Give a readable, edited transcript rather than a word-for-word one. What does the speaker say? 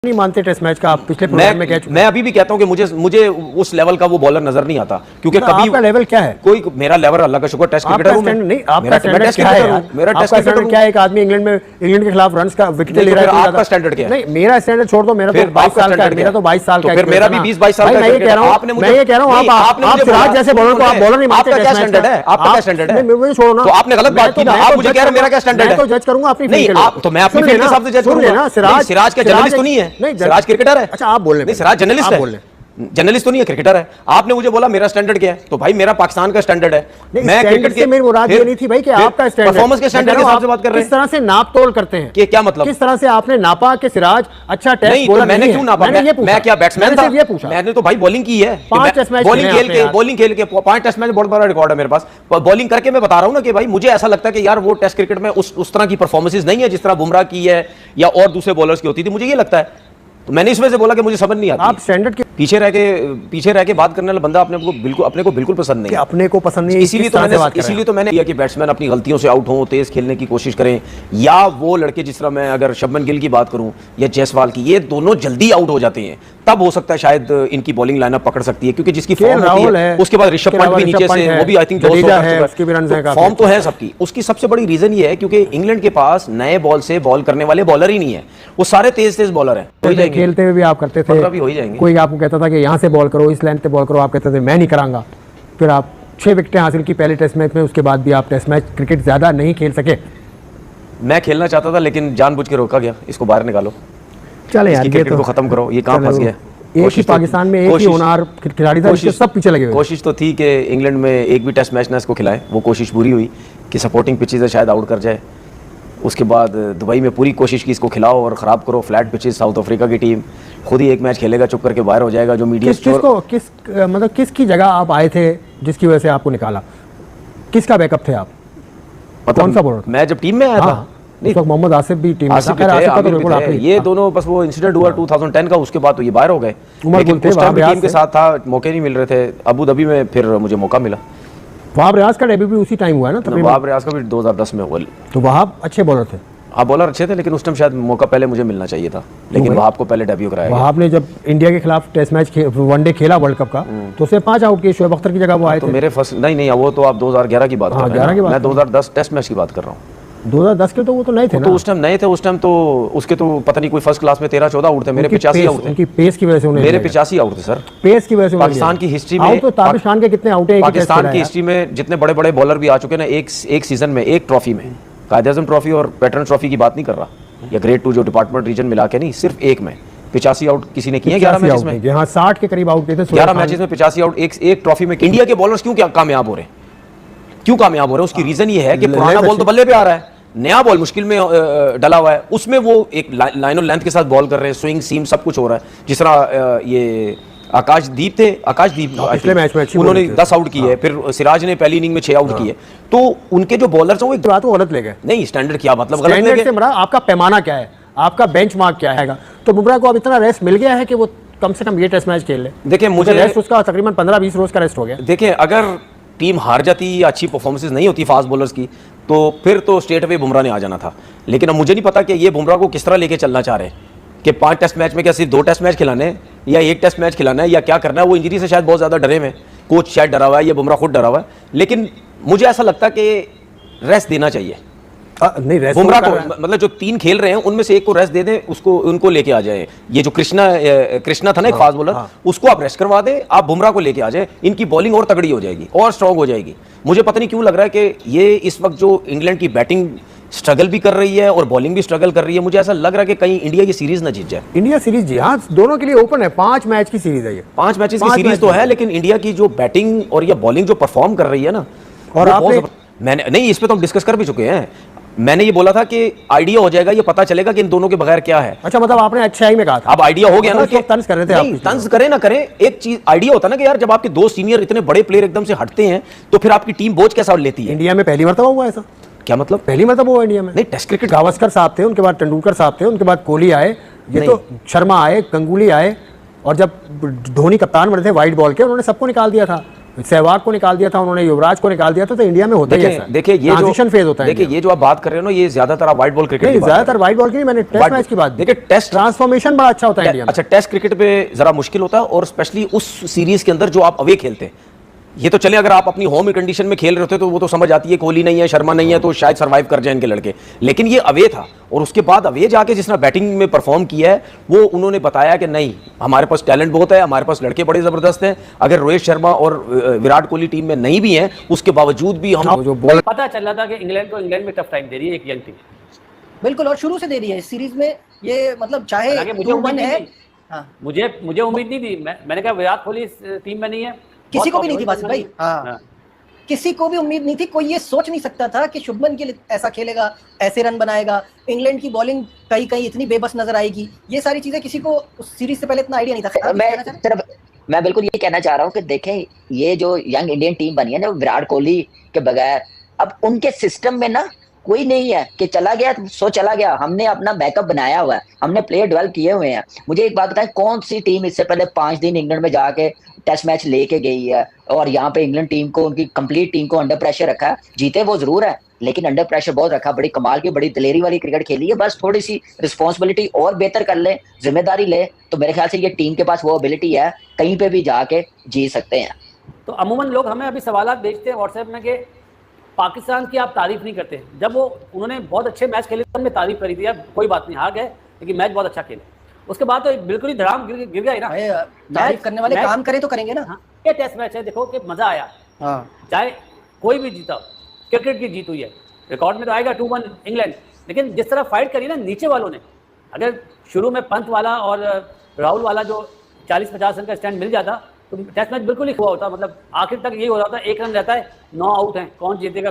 नहीं मानते test match का आप पिछले प्रोग्राम में कह चुके। मैं अभी भी कहता हूं कि मुझे उस लेवल का वो बॉलर नजर नहीं आता, क्योंकि कभी आपका लेवल क्या है? कोई मेरा लेवल अल्लाह का शुक्र टेस्ट क्रिकेटर हूं नहीं, आपका स्टैंडर्ड क्या है? मेरा टेस्ट क्रिकेटर क्या है? एक आदमी इंग्लैंड के खिलाफ रन्स का विकेट ले रहा है, आपका स्टैंडर्ड क्या है? नहीं मेरा स्टैंडर्ड छोड़ दो, मेरा तो 22 साल का है, मेरा तो 22 साल का है, फिर मेरा भी 20-22 साल का है। मैं ये कह रहा हूं आप सिराज जैसे बॉलर को आप बॉलर नहीं मानते। आपका क्या स्टैंडर्ड है? आपका क्या स्टैंडर्ड है? मुझे छोड़ो ना, तो आपने गलत बात की ना, आप मुझे कह रहे मेरा क्या स्टैंडर्ड है? मैं तो जज करूंगा अपनी नहीं, आप तो मैं अपनी फील्ड के हिसाब से जज करूंगा। सिराज का जर्नलिस्ट तो नहीं है, सिराज क्रिकेटर है। अच्छा आप बोल रहे हैं, सिराज जर्नलिस्ट है, जर्नलिस्ट तो नहीं है, क्रिकेटर है। आपने मुझे बोला मेरा स्टैंडर्ड क्या है, तो भाई मेरा पाकिस्तान का स्टैंडर्ड है। मैं क्रिकेट के मेरी मुराद ये नहीं थी भाई कि आपका स्टैंडर्ड, परफॉर्मेंस के स्टैंडर्ड के हिसाब से बात कर रहे हैं। किस तरह से नाप तोल करते हैं कि क्या मतलब, किस तरह से आपने नापा कि सिराज अच्छा टेस्ट बॉलर? मैंने क्यों नापा? मैं क्या बैट्समैन था? मैंने तो भाई बॉलिंग की है, 5 टेस्ट मैच बॉलिंग खेल के 5 टेस्ट मैच, बहुत बड़ा रिकॉर्ड है मेरे पास। बॉलिंग करके मैं बता रहा हूं ना कि भाई मुझे ऐसा लगता है कि यार वो टेस्ट क्रिकेट में उस तरह की परफॉर्मेंसेस नहीं है जिस तरह बुमराह की है या और दूसरे बॉलर्स की होती थी, मुझे ये लगता है। तो मैंने इसमें से बोला कि मुझे समझ नहीं आता। आप स्टैंडर्ड के पीछे रह के बात करने वाला बंदा अपने को बिल्कुल पसंद नहीं है। अपने को पसंद नहीं है, इसीलिए तो मैंने किया कि बैट्समैन अपनी गलतियों से आउट हो, तेज खेलने की कोशिश करें, या वो लड़के जिस तरह मैं अगर शुभमन गिल की बात करूं या जायसवाल की, ये दोनों जल्दी आउट हो जाते हैं, तब हो सकता है शायद इनकी बॉलिंग लाइनअप पकड़ सकती है, क्योंकि जिसकी फॉर्म होती है। उसके बाद ऋषभ पंत भी नीचे से, वो भी आई थिंक फॉर्म तो है सबकी। उसकी सबसे बड़ी रीजन ये है क्योंकि इंग्लैंड के पास नए बॉल से बॉल करने वाले बॉलर ही नहीं है, वो सारे तेज बॉलर है। खेलते हुए भी आप करते थे, भी हो ही जाएंगे। कोई आपको कहता था कि यहाँ से बॉल करो, इस लेंथ पे बॉल करो, आप कहते थे मैं नहीं करांगा। फिर आप 6 विकेटें हासिल की पहले टेस्ट मैच में, उसके बाद भी आप टेस्ट मैच क्रिकेट ज्यादा नहीं खेल सके। मैं खेलना चाहता था लेकिन जानबूझ के रोका गया, इसको बाहर निकालो, चले यार क्रिकेट को खत्म करो, ये कहां फंस गया। एक ही पाकिस्तान में एक ही होनहार खिलाड़ी था, सब पीछे लगे हुए। कोशिश तो थी कि इंग्लैंड में एक भी टेस्ट मैच ना इसको खिलाए, वो कोशिश पूरी हुई कि सपोर्टिंग पिचेस है शायद आउट कर जाए। उसके बाद दुबई में पूरी कोशिश की इसको खिलाओ और ख़राब करो, फ्लैट पिचेस, साउथ अफ्रीका की टीम खुद ही एक मैच खेलेगा, चुप करके बाहर हो जाएगा। जो मीडिया किसकी जगह आप आए थे जिसकी वजह से आपको निकाला? किसका बैकअप थे आप? कौन सा बॉलर? मैं जब टीम में आया था नहीं तो मोहम्मद आसिफ भी टीम में था, ये दोनों बस वो इंसिडेंट हुआ 2010 का, उसके बाद तो ये बाहर हो गए। लेकिन उस टाइम टीम के साथ था, मौके नहीं मिल रहे थे। अबू धाबी में फिर मुझे मौका मिला। वहाब रियाज का डेब्यू भी उसी टाइम हुआ है ना? वहाब रियाज का भी 2010 में हुआ। तो वहाब अच्छे बॉलर थे। हाँ बॉलर अच्छे थे, लेकिन उस टाइम शायद मौका पहले मुझे मिलना चाहिए था, लेकिन वहाब को पहले डेब्यू कराया। वहाब ने जब इंडिया के खिलाफ टेस्ट मैच वनडे खेला वर्ल्ड कप का, तो उससे 5 आउट किए, शोएब अख्तर की जगह वो आए थे। तो मेरे फर्स्ट नहीं, वो तो आप 2011 की बात कर रहे हैं, मैं 2010 टेस्ट मैच की बात कर रहा हूँ। 2010 के तो वो तो नए थे ना, तो उस टाइम नए थे। उस टाइम तो उसके तो पता नहीं कोई फर्स्ट क्लास में 13-14 आउट थे, मेरे 85 आउट थे। उनकी पेस की वजह से मेरे 85 आउट थे सर, पेस की वजह से। पाकिस्तान की हिस्ट्री में तो ताबिश खान के कितने आउट है पाकिस्तान की हिस्ट्री में? जितने बड़े बड़े बॉलर भी आ चुके ना एक सीजन में, एक ट्रॉफी में, कायद-ए-आज़म ट्रॉफी और वेटरन ट्रॉफी की बात नहीं कर रहा, या ग्रेड 2 जो डिपार्टमेंट रीजन मिला के नहीं, सिर्फ एक में 85 आउट किसी ने किए 11 मैचेस में। यहाँ 60 के करीब आउट किए थे 11 मैचेस में 85 आउट एक ट्रॉफी में। इंडिया के बॉलर्स क्यों कामयाब हो रहे हैं? क्यों कामयाब हो रहे हैं? उसकी रीजन ये है कि पुराना बॉल तो बल्ले पे आ रहा है, नया बॉल मुश्किल में डला हुआ है, उसमें वो एक लाइन और लेंथ के साथ बॉल कर रहे हैं, स्विंग सीम सब कुछ हो रहा है। जिस तरह ये आकाशदीप पिछले मैच में उन्होंने 10 आउट किए, फिर सिराज ने पहली इनिंग में 6 आउट किए। तो उनके जो बॉलर्स हैं वो एक बात को गलत ले गए। नहीं, स्टैंडर्ड क्या मतलब गलत ले गए? आपका पैमाना क्या है, आपका बेंचमार्क क्या है? तो बुमराह को अब इतना रेस्ट मिल गया है कि वो कम से कम ये टेस्ट मैच खेल ले। देखिए मुझे रेस्ट उसका तकरीबन 15-20 रोज का रेस्ट हो गया। देखिए अगर टीम हार जाती या अच्छी परफॉर्मेंसेस नहीं होती फास्ट बॉलर्स की, तो फिर तो स्ट्रेट अवे बुमराह ने आ जाना था। लेकिन अब मुझे नहीं पता कि ये बुमराह को किस तरह लेके चलना चाह रहे हैं, कि 5 टेस्ट मैच में क्या सिर्फ 2 टेस्ट मैच खिलाने या 1 टेस्ट मैच खिलाना है या क्या करना है। वो इंजरी से शायद बहुत ज़्यादा डरे में, कोच शायद डरा हुआ है या बुमराह खुद डरा हुआ है, लेकिन मुझे ऐसा लगता है कि रेस्ट देना चाहिए। नहीं रेस्ट बुमराह को, मतलब जो 3 खेल रहे हैं उनमें से एक को रेस्ट दे दें, उसको उनको लेके आ जाए। ये जो कृष्णा था ना एक फास्ट बॉलर, उसको आप रेस्ट करवा दें, आप बुमराह को लेके आ जाए, इनकी बॉलिंग और तगड़ी हो जाएगी और स्ट्रांग हो जाएगी। मुझे पता नहीं क्यों लग रहा है कि ये इस वक्त जो इंग्लैंड की बैटिंग स्ट्रगल भी कर रही है और बॉलिंग भी स्ट्रगल कर रही है, मुझे ऐसा लग रहा है कि कहीं इंडिया की सीरीज ना जीत जाए। इंडिया सीरीज जी हाँ, दोनों के लिए ओपन है, 5 मैच की सीरीज है ये। 5 मैचेस की सीरीज तो है, लेकिन इंडिया की जो बैटिंग और ये बॉलिंग जो परफॉर्म कर रही है ना, और मैंने नहीं, इस पे तो हम डिस्कस कर भी चुके हैं। मैंने ये बोला था कि आइडिया हो जाएगा, ये पता चलेगा कि इन दोनों के बगैर क्या है। अच्छा मतलब आपने अच्छाई में कहा था, अब आइडिया हो गया ना कि तंज कर रहे थे आप। तंज करें ना करें, एक चीज आइडिया होता है ना कि यार जब आपके 2 सीनियर इतने बड़े प्लेयर एकदम से हटते हैं तो फिर आपकी टीम बोझ कैसा लेती है। इंडिया में पहली मर्तबा हुआ ऐसा? क्या मतलब पहली मर्तबा हुआ इंडिया में? नहीं, टेस्ट क्रिकेट गावस्कर साहब थे, उनके बाद तेंदुलकर साहब थे, उनके बाद कोहली आए, ये तो शर्मा आए, गंगुली आए, और जब धोनी कप्तान बने थे वाइट बॉल के, उन्होंने सबको निकाल दिया था। सहवाग को निकाल दिया था उन्होंने, युवराज को निकाल दिया था, तो इंडिया में होता ही ऐसा है। देखिए ये ट्रांजिशन फेज होता है। देखिए ये जो आप बात कर रहे हो ना, ये ज्यादातर आप व्हाइट बॉल क्रिकेट नहीं, ज्यादातर व्हाइट बॉल की नहीं, मैंने टेस्ट मैच की बात। देखिए टेस्ट ट्रांसफॉर्मेशन बड़ा अच्छा होता है इंडिया में। अच्छा, टेस्ट क्रिकेट पे जरा मुश्किल होता है, और स्पेशली उस सीरीज के अंदर जो आप अवे खेलते हैं। ये तो चले, अगर आप अपनी होम कंडीशन में खेल रहे होते तो वो तो समझ आती है, कोहली नहीं है, शर्मा नहीं है, तो शायद सर्वाइव कर जाए इनके लड़के। लेकिन ये अवे था, और उसके बाद अवे जाके जिसने बैटिंग में परफॉर्म किया है, वो उन्होंने बताया कि नहीं, हमारे पास टैलेंट बहुत है, हमारे पास लड़के बड़े जबरदस्त हैं। अगर रोहित शर्मा और विराट कोहली टीम में नहीं भी हैं, उसके बावजूद भी हम जो बॉल पता चल रहा था कि इंग्लैंड में टफ टाइम दे रही है एक यंग टीम। बिल्कुल, और शुरू से दे रही है इस सीरीज में ये, मतलब चाहे हालांकि मुझे 2-1 उम्मीद है। नहीं थी। मुझे उम्मीद नहीं थी। मैंने कहा विराट कोहली इस टीम में नहीं है, किसी को भी नहीं थी बासित भाई। हाँ। किसी को भी उम्मीद नहीं थी, कोई ये सोच नहीं सकता था कि शुभमन गिल ऐसा खेलेगा, ऐसे रन बनाएगा, इंग्लैंड की बॉलिंग कहीं कहीं इतनी बेबस नजर आएगी। ये सारी चीजें किसी को उस सीरीज से पहले इतना आइडिया नहीं था। मैं बिल्कुल ये कहना चाह रहा हूँ कि देखें, ये जो यंग इंडियन टीम बनी है ना, विराट कोहली के बगैर अब उनके सिस्टम में ना कोई नहीं है कि चला गया सो चला गया। हमने अपना बैकअप बनाया हुआ है, हमने प्लेयर डेवलप किए हुए हैं। मुझे एक बात बताएं, कौन सी टीम इससे पहले 5 दिन इंग्लैंड में जाके टेस्ट मैच लेके गई है, और यहाँ पे इंग्लैंड टीम को, उनकी कंप्लीट टीम को अंडर प्रेशर रखा है? जीते वो जरूर है, लेकिन अंडर प्रेशर बहुत रखा। बड़ी कमाल की, बड़ी दिलेरी वाली क्रिकेट खेली है। बस थोड़ी सी रिस्पॉन्सिबिलिटी और बेहतर कर ले, जिम्मेदारी ले, तो मेरे ख्याल से ये टीम के पास वो एबिलिटी है, कहीं पे भी जाके जीत सकते हैं। तो अमूमन लोग हमें अभी सवाल भेजते हैं व्हाट्सएप में कि पाकिस्तान की आप तारीफ नहीं करते। जब उन्होंने बहुत अच्छे मैच खेले तो हमने तारीफ करी थी, यार कोई बात नहीं, हार गए लेकिन मैच बहुत अच्छा खेले। उसके बाद तो बिल्कुल ही धड़ाम गिर गया ना। तारीफ करने वाले काम करें तो करेंगे ना। हाँ, ये टेस्ट मैच है, देखो कि मजा आया। चाहे कोई भी जीता, क्रिकेट की जीत हुई है, रिकॉर्ड में तो आएगा 2-1 इंग्लैंड। लेकिन जिस तरह फाइट करी ना नीचे वालों ने, अगर शुरू में पंत वाला और राहुल वाला जो 40-50 रन का स्टैंड मिल जाता तो टेस्ट मैच बिल्कुल ही हुआ होता। मतलब आखिर तक यही हो रहा था, 1 रन रहता है, 9 आउट हैं, कौन जीतेगा